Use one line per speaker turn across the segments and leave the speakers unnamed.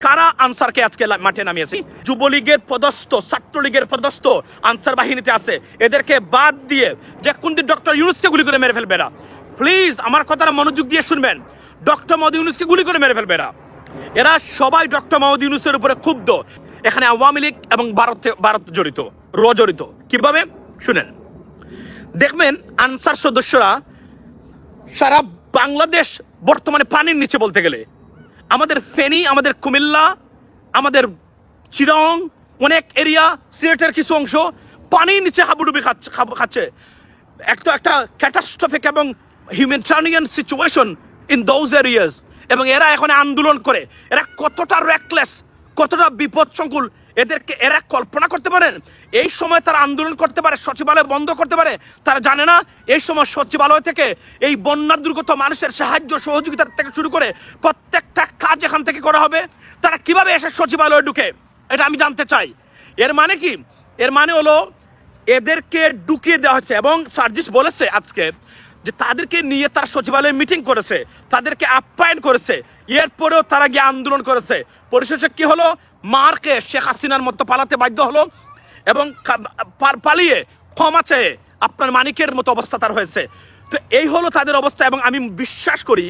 কারা আনসারকে আজকে মাঠে নামিয়েছে? যুবলীগের পদস্থ, ছাত্রলীগের পদস্থ আনসার বাহিনীতে আছে। এদেরকে বাদ দিয়ে যে কোনদিন ডক্টর ইউনূসকে গুলি করে মেরে ফেলবে না। প্লিজ আমার কথাটা মনোযোগ দিয়ে শুনবেন। ডক্টর মোহাম্মদ ইউনূসকে গুলি করে মেরে ফেলবে না। এরা সবাই ডক্টর মোহাম্মদ ইউনূসের উপরে ক্ষুব্ধ। এখানে আওয়ামী লীগ এবং ভারত জড়িত, জড়িত। কিভাবে শুনেন, দেখবেন আনসার সদস্যরা সারা বাংলাদেশ বর্তমানে পানির নিচে বলতে গেলে। আমাদের ফেনী, আমাদের কুমিল্লা, আমাদের চিরং, অনেক এরিয়া, সিলেটের কিছু অংশ পানির নিচে হাবুডুবি খাচ্ছে। একটা ক্যাটাস্ট্রফিক এবং humanitarian situation in those areas. এবং এরা এখন আন্দোলন করে। এরা কতটা রেকলেস, কতটা বিপদসংকুল, এরা কল্পনা করতে পারেন? এই সময় তারা আন্দোলন করতে পারে, সচিবালয় বন্ধ করতে পারে? তারা জানে না এই সময় সচিবালয় থেকে এই বন্যা দুর্গত মানুষের সাহায্য সহযোগিতা থেকে শুরু করে প্রত্যেকটা কাজ এখান থেকে করা হবে। তারা কিভাবে এসে সচিবালয়ে ঢুকে, এটা আমি জানতে চাই। এর মানে কি? এর মানে হলো এদেরকে ঢুকিয়ে দেওয়া হচ্ছে। এবং সার্জিস বলেছে আজকে যে তাদেরকে নিয়ে তার সচিবালয়ে মিটিং করেছে, তাদেরকে আপ্যায়ন করেছে, এরপরেও তারা গিয়ে আন্দোলন করেছে। পরিশেষে কি হলো? মারকে শেখ হাসিনার মতো পালাতে বাধ্য হলো এবং পালিয়ে ক্ষমা চেয়ে আপনার মানিকের মতো অবস্থা তার হয়েছে। তো এই হলো তাদের অবস্থা। এবং আমি বিশ্বাস করি,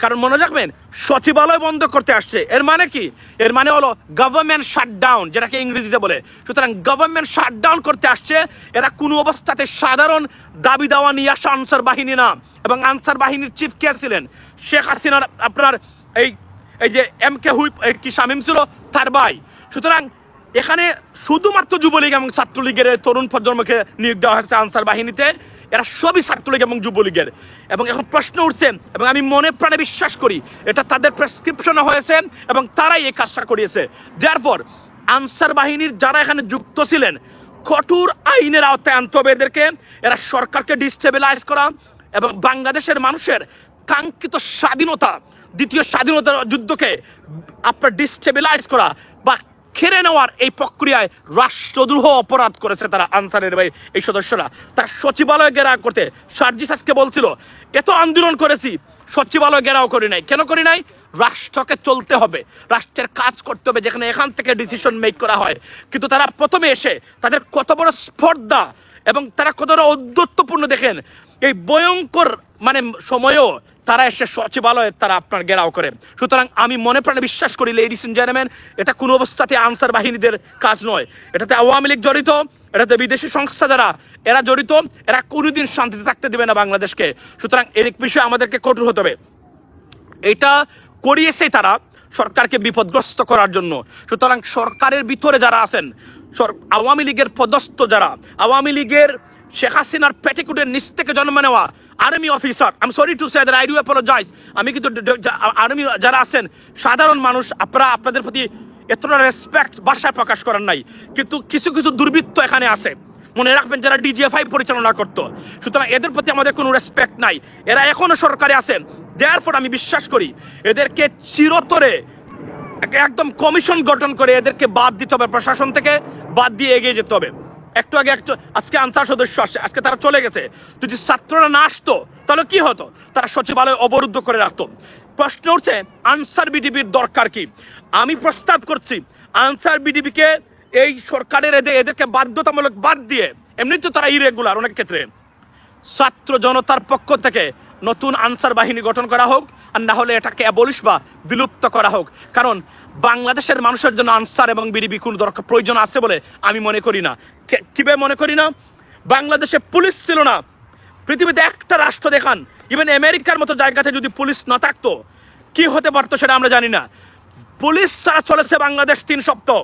কারণ মনে রাখবেন সচিবালয় বন্ধ করতে আসছে, এর মানে কি? এর মানে হলো গভর্নমেন্ট শাটডাউন, যেটাকে ইংরেজিতে বলে। সুতরাং গভর্নমেন্ট শাটডাউন করতে আসছে। এরা কোনো অবস্থাতে সাধারণ দাবি দাওয়া নিয়ে আসা আনসার বাহিনী না। এবং আনসার বাহিনীর চিফ কে ছিলেন? শেখ হাসিনার আপনার এই যে MK হুইপ কি শামীম ছিল, তার ভাই। সুতরাং এখানে শুধুমাত্র যুবলীগ এবং ছাত্রলীগের তরুণ প্রজন্মকে নিয়োগ দেওয়া হয়েছে আনসার বাহিনীতে। এরা সবই ছাত্রলীগ এবং যুবলীগের। এবং এখন প্রশ্ন উঠছে, এবং আমি মনে প্রাণে বিশ্বাস করি এটা তাদের প্রেসক্রিপশনে হয়েছে এবং তারাই এই কাজটা করিয়েছে। দেয়ারফর আনসার বাহিনীর যারা এখানে যুক্ত ছিলেন, কঠোর আইনের আওতায় আনতে হবে এদেরকে। এরা সরকারকে ডিস্টেবিলাইজ করা এবং বাংলাদেশের মানুষের কাঙ্ক্ষিত স্বাধীনতা, দ্বিতীয় স্বাধীনতার যুদ্ধকে আপনার ডিস্টেবিলাইজ করা বা খেড়ে নেওয়ার এই প্রক্রিয়ায় রাষ্ট্রদ্রোহ অপরাধ করেছে তারা। আনসারের এই সদস্যরা তার সচিবালয় ঘেরাও করতে, সার্জিস আজকে বলছিল এত আন্দোলন করেছি, সচিবালয় ঘেরাও করি নাই। কেন করি নাই? রাষ্ট্রকে চলতে হবে, রাষ্ট্রের কাজ করতে হবে, যেখানে এখান থেকে ডিসিশন মেক করা হয়। কিন্তু তারা প্রথমে এসে তাদের কত বড় স্পর্ধা এবং তারা কতটা ঔদ্ধত্যপূর্ণ দেখেন। এই ভয়ঙ্কর সময়ও তারা এসে সচিবালয়ে তারা আপনার ঘেরাও করে। সুতরাং আমি মনে প্রাণে বিশ্বাস করি লেডিস এন্ড জেন্টলম্যান, এটা কোনো অবস্থাতে আনসার বাহিনীদের কাজ নয়। এটাতে আওয়ামী লীগ জড়িত, এটাতে বিদেশি সংস্থা যারা এরা জড়িত। এরা কোনোদিন শান্তিতে থাকতে দেবে না বাংলাদেশকে। সুতরাং এর বিষয়ে আমাদেরকে কঠোর হতে হবে। এটা করিয়েছে তারা সরকারকে বিপদগ্রস্ত করার জন্য। সুতরাং সরকারের ভিতরে যারা আছেন, আওয়ামী লীগের পদস্থ যারা, আওয়ামী লীগের শেখ হাসিনার পেটিকুটের নিচ থেকে জন্ম নেওয়া army officer, I am sorry to say that I do apologise, আমি কিন্তু আর্মি যারা আছেন সাধারণ মানুষ, আপনাদের প্রতি এতটা রেসপেক্ট ভাষায় প্রকাশ করার নাই। কিন্তু কিছু কিছু দুর্বৃত্ত এখানে আছে, মনে রাখবেন, যারা DGFI পরিচালনা করতো। সুতরাং এদের প্রতি আমাদের কোনো রেসপেক্ট নাই। এরা এখনো সরকারে আছেন। দেয়ারফর আমি বিশ্বাস করি এদেরকে চিরতরে একদম কমিশন গঠন করে এদেরকে বাদ দিতে হবে, প্রশাসন থেকে বাদ দিয়ে এগিয়ে যেতে হবে। একটু আগে আজকে আনসার সদস্য আসছে, আজকে তারা চলে গেছে। যদি ছাত্ররা না আসতো তাহলে কি হতো? তারা সচিবালয় অবরুদ্ধ করে রাখতো। প্রশ্ন উঠছে আনসার বিডিবির দরকার কি? আমি প্রস্তাব করছি আনসার বিডিবিকে এই সরকারের এদেরকে বাধ্যতামূলক বাদ দিয়ে, এমনি তো তারা ইরেগুলার অনেক ক্ষেত্রে, ছাত্র জনতার পক্ষ থেকে নতুন আনসার বাহিনী গঠন করা হোক, আর না হলে এটাকে অ্যাবলিশ বা বিলুপ্ত করা হোক। কারণ বাংলাদেশের মানুষের জন্য আনসার এবং বিডিবি কোন দরকার প্রয়োজন আছে বলে আমি মনে করি না। কিভাবে মনে করি না? বাংলাদেশে পুলিশ ছিল না। পৃথিবীতে একটা রাষ্ট্র দেখান, ইভেন আমেরিকার মতো জায়গাতে যদি পুলিশ না থাকতো কি হতে পারতো সেটা আমরা জানি না। পুলিশ ছাড়া চলেছে বাংলাদেশ 3 সপ্তাহ,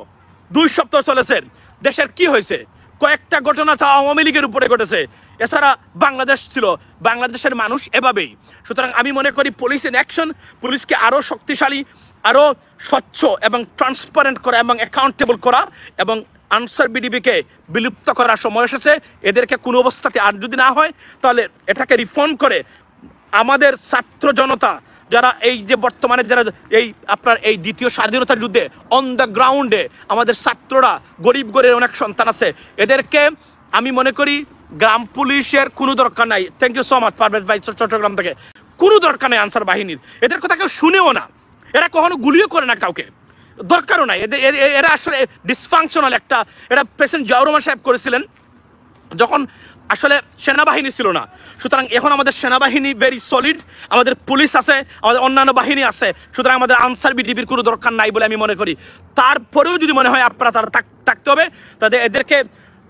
2 সপ্তাহ চলেছে। দেশের কি হয়েছে? কয়েকটা ঘটনা তা আওয়ামী লীগের উপরে ঘটেছে। এছাড়া বাংলাদেশ ছিল, বাংলাদেশের মানুষ এভাবেই। সুতরাং আমি মনে করি পুলিশ ইন অ্যাকশন, পুলিশকে আরো শক্তিশালী, আরো স্বচ্ছ এবং ট্রান্সপারেন্ট করা এবং অ্যাকাউন্টেবল করা, এবং আনসার বিডিবিকে বিলুপ্ত করার সময় এসেছে। এদেরকে কোনো অবস্থাতে আর যদি না হয় তাহলে এটাকে রিফর্ম করে আমাদের ছাত্র জনতা যারা এই যে বর্তমানে যারা এই দ্বিতীয় স্বাধীনতার যুদ্ধে অন দ্য গ্রাউন্ডে আমাদের ছাত্ররা, গরিব গরিবের অনেক সন্তান আছে, এদেরকে আমি মনে করি গ্রাম পুলিশের কোনো দরকার নাই। Thank you so much Parvez ভাই চট্টগ্রাম থেকে। কোনো দরকার নেই আনসার বাহিনীর, এদের কথা কেউ শুনেও না। এরা কখনো গুলিও করে না কাউকে। দরকারও নাই। এরা আসলে ডিসফাংশনাল একটা, এটা প্রেসিডেন্ট জিয়াউর রহমান সাহেব করেছিলেন যখন আসলে সেনাবাহিনী ছিল না। সুতরাং এখন আমাদের সেনাবাহিনী ভেরি সলিড, আমাদের পুলিশ আছে, আমাদের অন্যান্য বাহিনী আছে, সুতরাং আমাদের আনসার বিডিবির কোনো দরকার নাই বলে আমি মনে করি। তারপরেও যদি মনে হয় আপনারা তারা থাকতে হবে, তাদের এদেরকে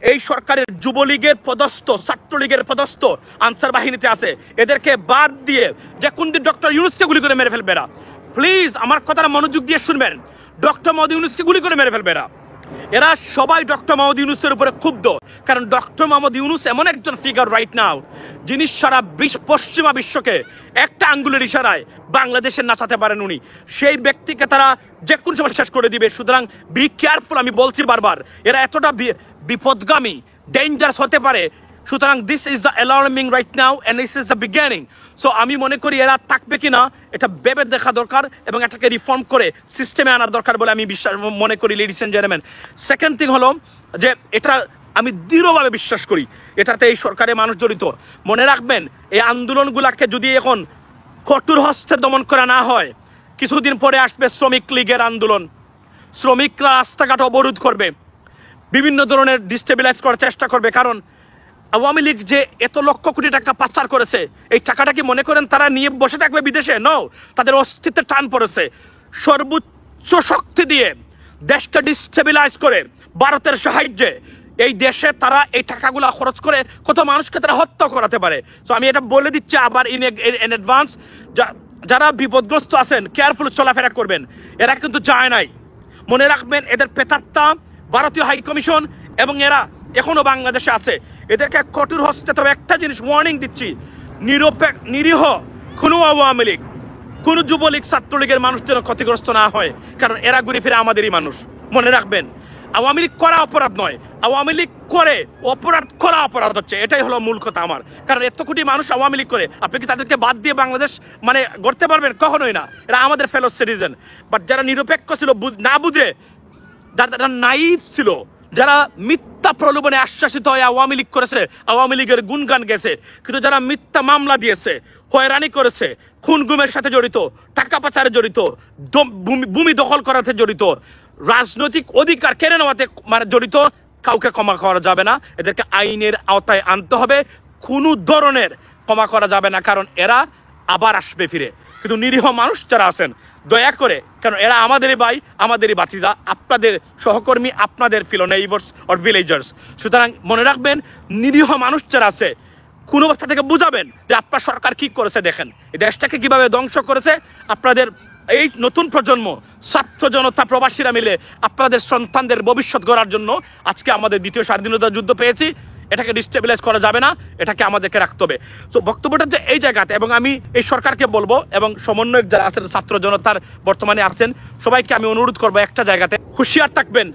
এই সরকারের যুবলীগের পদস্থ, ছাত্রলীগের পদস্থ আনসার বাহিনীতে আছে, এদেরকে বাদ দিয়ে যে কোন দিন ডক্টর ইউনূসকে গুলি করে মেরে ফেলবে না। প্লিজ আমার কথাটা মনোযোগ দিয়ে শুনবেন, ডক্টর মোহাম্মদ ইউনূসকে গুলি করে মেরে ফেলবে না। এরা সবাই ডক্টর মোহাম্মদ ইউনূসের উপরে ক্ষুব্ধ, কারণ ডক্টর মোহাম্মদ ইউনূস এমন একজন ফিগার রাইট নাও যিনি সারা পশ্চিমা বিশ্বকে একটা আঙ্গুলের ইশারায় বাংলাদেশের নাচাতে পারেন উনি। সেই ব্যক্তিকে তারা যে কোনো সময় শেষ করে দিবে। সুতরাং বি কেয়ারফুল, আমি বলছি বারবার, এরা এতটা বিপদগামী, ডেঞ্জারাস হতে পারে। সুতরাং this is the alarming right now and this is the beginning. So আমি মনে করি এরা থাকবে কিনা এটা ভেবে দেখা দরকার এবং এটাকে রিফর্ম করে সিস্টেমে আনার দরকার বলে আমি মনে করি ladies and gentleman. Second thing হলো যে এটা আমি দৃঢ়ভাবে বিশ্বাস করি এটাতে এই সরকারের মানুষ জড়িত। মনে রাখবেন, এই আন্দোলনগুলাকে যদি এখন কঠোর হস্তে দমন করা না হয়, কিছুদিন পরে আসবে শ্রমিক লীগের আন্দোলন। শ্রমিকরা রাস্তাঘাট অবরোধ করবে, বিভিন্ন ধরনের ডিস্টেবিলাইজ করার চেষ্টা করবে। কারণ আওয়ামী লীগ যে এত লক্ষ কোটি টাকা পাচার করেছে, এই টাকাটা কি মনে করেন তারা নিয়ে বসে থাকবে বিদেশে? নো, তাদের অস্তিত্বে টান পড়েছে। সর্বোচ্চ শক্তি দিয়ে দেশকে ডিস্টেবিলাইজ করে ভারতের সাহায্যে এই দেশে তারা এই টাকাগুলা খরচ করে কত মানুষকে তারা হত্যা করাতে পারে। তো আমি এটা বলে দিচ্ছি আবার ইন অ্যাডভান্স, যারা বিপদগ্রস্ত আছেন কেয়ারফুল চলাফেরা করবেন। এরা কিন্তু যায় নাই, মনে রাখবেন এদের প্রেতাত্মা ভারতীয় হাই কমিশন এবং এরা এখনো বাংলাদেশে আছে। এদেরকে কঠোর হস্তে, তবে একটা জিনিস ওয়ার্নিং দিচ্ছি, নিরীহ কোনো আওয়ামী লীগ, কোনো যুবলীগ, ছাত্রলীগের মানুষ যেন ক্ষতিগ্রস্ত না হয়, কারণ এরা ঘুরে ফিরে আমাদেরই মানুষ। মনে রাখবেন, আওয়ামী লীগ করা অপরাধ নয়, আওয়ামী লীগ করে অপরাধ করা অপরাধ হচ্ছে, এটাই হলো মূল কথা আমার। কারণ এত কোটি মানুষ আওয়ামী লীগ করে, আপনি কি তাদেরকে বাদ দিয়ে বাংলাদেশ মানে গড়তে পারবেন? কখনোই না। এরা আমাদের ফেলো সিটিজেন। বাট যারা নিরপেক্ষ ছিল, না বুঝে, যারা নাইভ ছিল, যারা মিথ্যা প্রলোভনে আশ্বাসিত হয়ে আওয়ামী লীগ করেছে, আওয়ামী লীগের গুণগান গেছে, কিন্তু যারা মিথ্যা মামলা দিয়েছে, হয়রানি করেছে, খুন গুমের সাথে জড়িত, টাকা পাচারে জড়িত, ভূমি দখল করাতে জড়িত, রাজনৈতিক অধিকার কেড়ে নেওয়াতে মানে জড়িত, কাউকে ক্ষমা করা যাবে না। এদেরকে আইনের আওতায় আনতে হবে, কোনো ধরনের ক্ষমা করা যাবে না, কারণ এরা আবার আসবে ফিরে। কিন্তু নিরীহ মানুষ যারা আছেন, দয়া করে, কারণ এরা আমাদেরই ভাই, আমাদেরই বাতিজা, আপনাদের সহকর্মী, আপনাদের ফিলো নেইবার্স অর ভিলেজার্স। সুতরাং মনে রাখবেন, নিরীহ মানুষ যারা আছে, কোন অবস্থা থেকে বুঝাবেন যে আপনার সরকার কি করেছে, দেখেন এই দেশটাকে কিভাবে ধ্বংস করেছে। আপনাদের এই নতুন প্রজন্ম, ছাত্র জনতা, প্রবাসীরা মিলে আপনাদের সন্তানদের ভবিষ্যৎ গড়ার জন্য আজকে আমাদের দ্বিতীয় স্বাধীনতা যুদ্ধ পেয়েছি। এটাকে ডিস্টেবিলাইজ করা যাবে না, এটাকে আমাদেরকে রাখতে হবে। তো বক্তব্যটা যে এই জায়গাতে, এবং আমি এই সরকারকে বলবো এবং সমন্বয়ক যারা আছেন, ছাত্র জনতার বর্তমানে আছেন, সবাইকে আমি অনুরোধ করবো একটা জায়গাতে হুঁশিয়ার থাকবেন।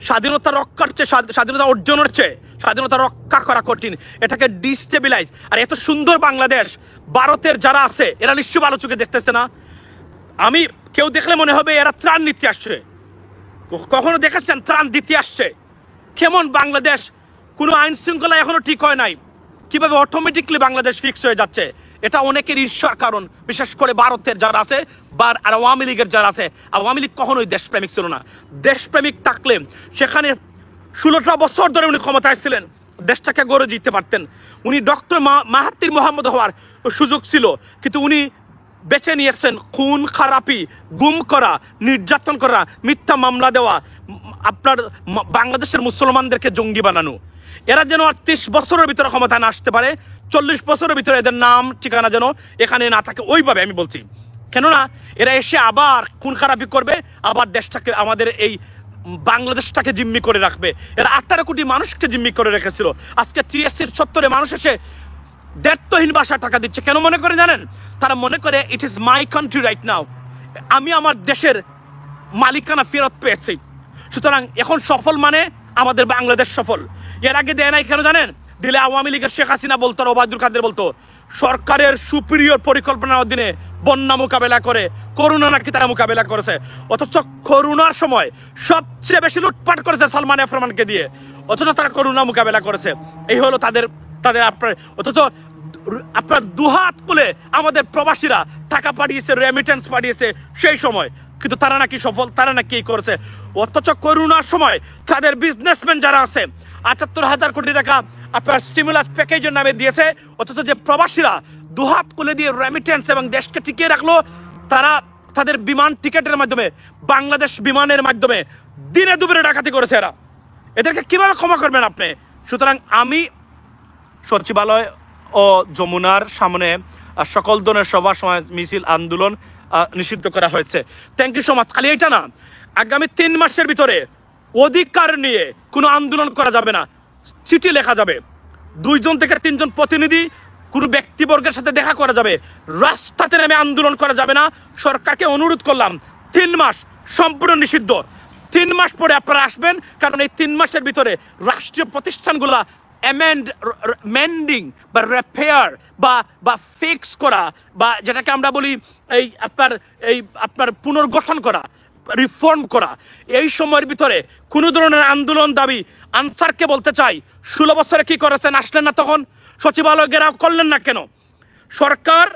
স্বাধীনতা রক্ষার চেয়ে, স্বাধীনতা অর্জনের চেয়ে স্বাধীনতা রক্ষা করা কঠিন। এটাকে ডিস্টেবিলাইজ, আর এত সুন্দর বাংলাদেশ, ভারতের যারা আছে এরা নিশ্চয় ভালো চোখে দেখতেছে না। আমি কেউ দেখলে মনে হবে এরা ত্রাণ নিতে আসছে। কখনো দেখেছেন ত্রাণ দিতে আসছে? কেমন বাংলাদেশ, কোনো আইন শৃঙ্খলা এখনো ঠিক হয় নাই, কিভাবে অটোমেটিকলি বাংলাদেশ ফিক্স হয়ে যাচ্ছে। এটা অনেকের ঈর্ষার কারণ, বিশেষ করে ভারতের যারা আছে আর আওয়ামী লীগের যারা আছে। আওয়ামী লীগ কখনোই দেশপ্রেমিক ছিল না। দেশপ্রেমিক থাকলে সেখানে 16টা বছর ধরে উনি ক্ষমতায় ছিলেন, দেশটাকে গড়ে দিতে পারতেন। উনি ডক্টর মাহাতির মোহাম্মদ হওয়ার সুযোগ ছিল, কিন্তু উনি বেছে নিয়েছেন খুন খারাপি, গুম করা, নির্যাতন করা, মিথ্যা মামলা দেওয়া, আপনার বাংলাদেশের মুসলমানদেরকে জঙ্গি বানানো। এরা যেন আর 30 বছরের ভিতরে ক্ষমতা না আসতে পারে, 40 বছরের ভিতরে এদের নাম ঠিকানা যেন এখানে না থাকে, ওইভাবে আমি বলছি। কেননা এরা এসে আবার খুন খারাপি করবে, আবার দেশটাকে, আমাদের এই বাংলাদেশটাকে জিম্মি করে রাখবে। এরা 18 কোটি মানুষকে জিম্মি করে রেখেছিল। আজকে 83 চত্বরে মানুষ এসে দায়িত্বহীন ভাষায় টাকা দিচ্ছে। কেন মনে করে জানেন? তারা মনে করে it is my country right now, আমি আমার দেশের মালিকানা ফেরত পেয়েছি। সুতরাং এখন সফল মানে আমাদের বাংলাদেশ সফল। এর আগে দেয় নাই, কেন জানেন? দিলে আওয়ামী লীগের শেখ হাসিনা বলতো, ওবায়দুল কাদের বলতো, সরকারের সুপিরিয়র পরিকল্পনার অধীনে বন্যা মোকাবেলা করে, করোনা নাকি তারা মোকাবেলা করেছে। অথচ করোনার সময় সবচেয়ে বেশি লুটপাট করেছে সালমান এফ রহমানকে দিয়ে, অথচ তারা করোনা মোকাবেলা করেছে। এই হলো তাদের আপনার, অথচ আপনার দুহাত খুলে আমাদের প্রবাসীরা টাকা পাঠিয়েছে, রেমিটেন্স পাঠিয়েছে সেই সময়। কিন্তু তারা নাকি সফল, তারা নাকি এই করেছে। অথচ করোনার সময় তাদের বিজনেসম্যান যারা আছে ৭৮,০০০ কোটি টাকা আপনার স্টিমুলাস প্যাকেজের নামে দিয়েছে, অথচ যে প্রবাসীরা দুহাত খুলে দিয়ে রেমিটেন্স এবং দেশকে টিকিয়ে রাখলো, তারা তাদের বিমান টিকেটের মাধ্যমে, বাংলাদেশ বিমানের মাধ্যমে দিনে দুপুরে ডাকাতি করেছে। এদেরকে কিভাবে ক্ষমা করবেন আপনি? সুতরাং আমি সচিবালয় ও যমুনার সামনে সকল ধরনের সভা, সমাবেশ, মিছিল, আন্দোলন নিষিদ্ধ করা হয়েছে। Thank you so much. খালি এটা না, আগামী 3 মাসের ভিতরে অধিকার নিয়ে কোনো আন্দোলন করা যাবে না, চিঠি লেখা যাবে, 2 থেকে 3 জন প্রতিনিধি কোনো ব্যক্তিবর্গের সাথে দেখা করা যাবে, রাস্তাতে নেমে আন্দোলন করা যাবে না। সরকারকে অনুরোধ করলাম 3 মাস সম্পূর্ণ নিষিদ্ধ। 3 মাস পরে আপনারা আসবেন, কারণ এই 3 মাসের ভিতরে রাষ্ট্রীয় প্রতিষ্ঠানগুলা মেন্ডিং বা রিপেয়ার বা ফিক্স করা, বা যেটাকে আমরা বলি আপনার পুনর্গঠন করা, রিফর্ম করা, এই সময়ের ভিতরে কোনো ধরনের আন্দোলন দাবি আনসারকে বলতে চাই, 16 বছরে কি করেছেন? আসলেন না তখন? সচিবালয় ঘেরাও করলেন না কেন? সরকার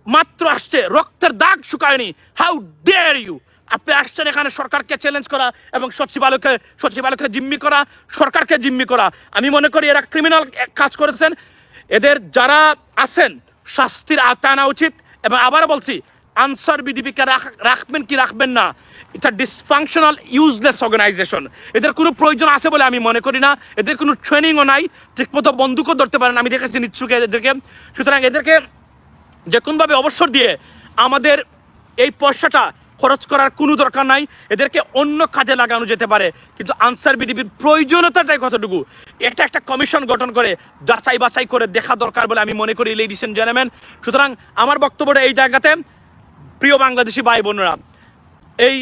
মাত্র আসছে, রক্তের দাগ শুকায়নি। How dare you! আপনি আসছেন এখানে সরকারকে চ্যালেঞ্জ করা এবং সচিবালয়কে জিম্মি করা, সরকারকে জিম্মি করা। আমি মনে করি এরা ক্রিমিনাল কাজ করেছেন। এদের যারা আছেন শাস্তির আওতায় আনা উচিত। এবং আবার বলছি, আনসার বিডিপিকে রাখবেন কি রাখবেন না, এটা ডিসফাংশনাল ইউজলেস অর্গানাইজেশন। এদের কোনো প্রয়োজন আছে বলে আমি মনে করি না। এদের কোনো ট্রেনিংও নাই, ঠিকমতো বন্দুকও ধরতে পারেন, আমি দেখেছি নিচ্ছুকে এদেরকে। সুতরাং এদেরকে যে কোনোভাবে অবসর দিয়ে আমাদের এই পয়সাটা খরচ করার কোনো দরকার নাই, এদেরকে অন্য কাজে লাগানো যেতে পারে। কিন্তু আনসার বিডিপির প্রয়োজনীয়তাটাই কতটুকু, এটা একটা কমিশন গঠন করে যাচাই বাছাই করে দেখা দরকার বলে আমি মনে করি, লেডিস এন্ড জেন্টলম্যান। সুতরাং আমার বক্তব্যটা এই জায়গাতে, প্রিয় বাংলাদেশি ভাই বোনেরা, এই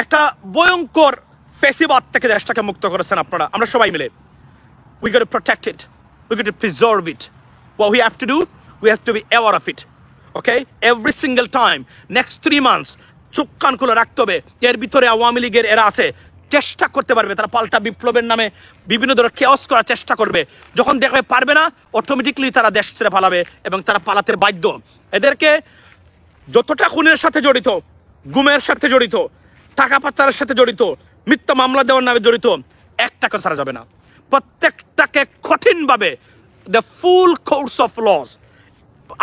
একটা ভয়ঙ্কর ফেসিবাদ থেকে দেশটাকে মুক্ত করেছেন আপনারা, আমরা সবাই মিলে। We got to protect it, we got to preserve it. What we have to do, we have to be aware of it. Okay, every single time, next 3 months চোখ কান খুলে রাখতে হবে। এর ভিতরে আওয়ামী লীগের এরা আছে, চেষ্টা করতে পারবে, তারা পাল্টা বিপ্লবের নামে বিভিন্ন ধরনের কেওস করার চেষ্টা করবে। যখন দেখবে পারবে না, অটোমেটিকলি তারা দেশ ছেড়ে পালাবে এবং তারা পালাতে বাধ্য। এদেরকে যতটা খুনের সাথে জড়িত, গুমের সাথে জড়িত, টাকা পাচারের সাথে জড়িত, মিথ্যা মামলা দেওয়ার নামে জড়িত, একটাকে ছাড়া যাবে না। প্রত্যেকটাকে কঠিনভাবে the full course of loss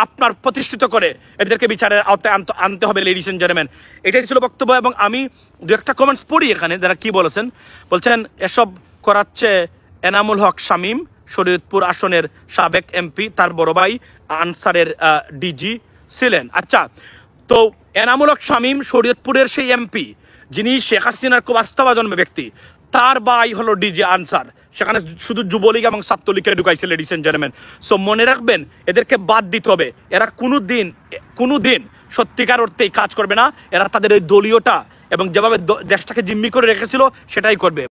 আপনার প্রতিষ্ঠিত করে এদেরকে বিচারের আওতায় আনতে হবে, লেডিস এন্ড জেন্টলম্যান। এটাই ছিল বক্তব্য। এবং আমি 2-একটা কমেন্টস পড়ি এখানে, যারা কি বলেছেন। বলছেন এসব করাচ্ছে এনামুল হক শামীম, শরীয়তপুর আসনের সাবেক এমপি, তার বড় ভাই আনসারের ডিজি ছিলেন। আচ্ছা, তো এনামুল হক শামীম শরীয়তপুরের সেই এমপি যিনি শেখ হাসিনার খুব আস্থাভাজন ব্যক্তি, তার ভাই হলো ডিজি আনসার। সেখানে শুধু যুবলীগ এবং ছাত্রলীগকে ঢুকাইছে, লেডিস এন্ড জেন্টলম্যান। সো মনে রাখবেন, এদেরকে বাদ দিতে হবে। এরা কোনোদিন সত্যিকার অর্থেই কাজ করবে না। এরা তাদের ওই দলীয়টা এবং যেভাবে দেশটাকে জিম্মি করে রেখেছিল সেটাই করবে।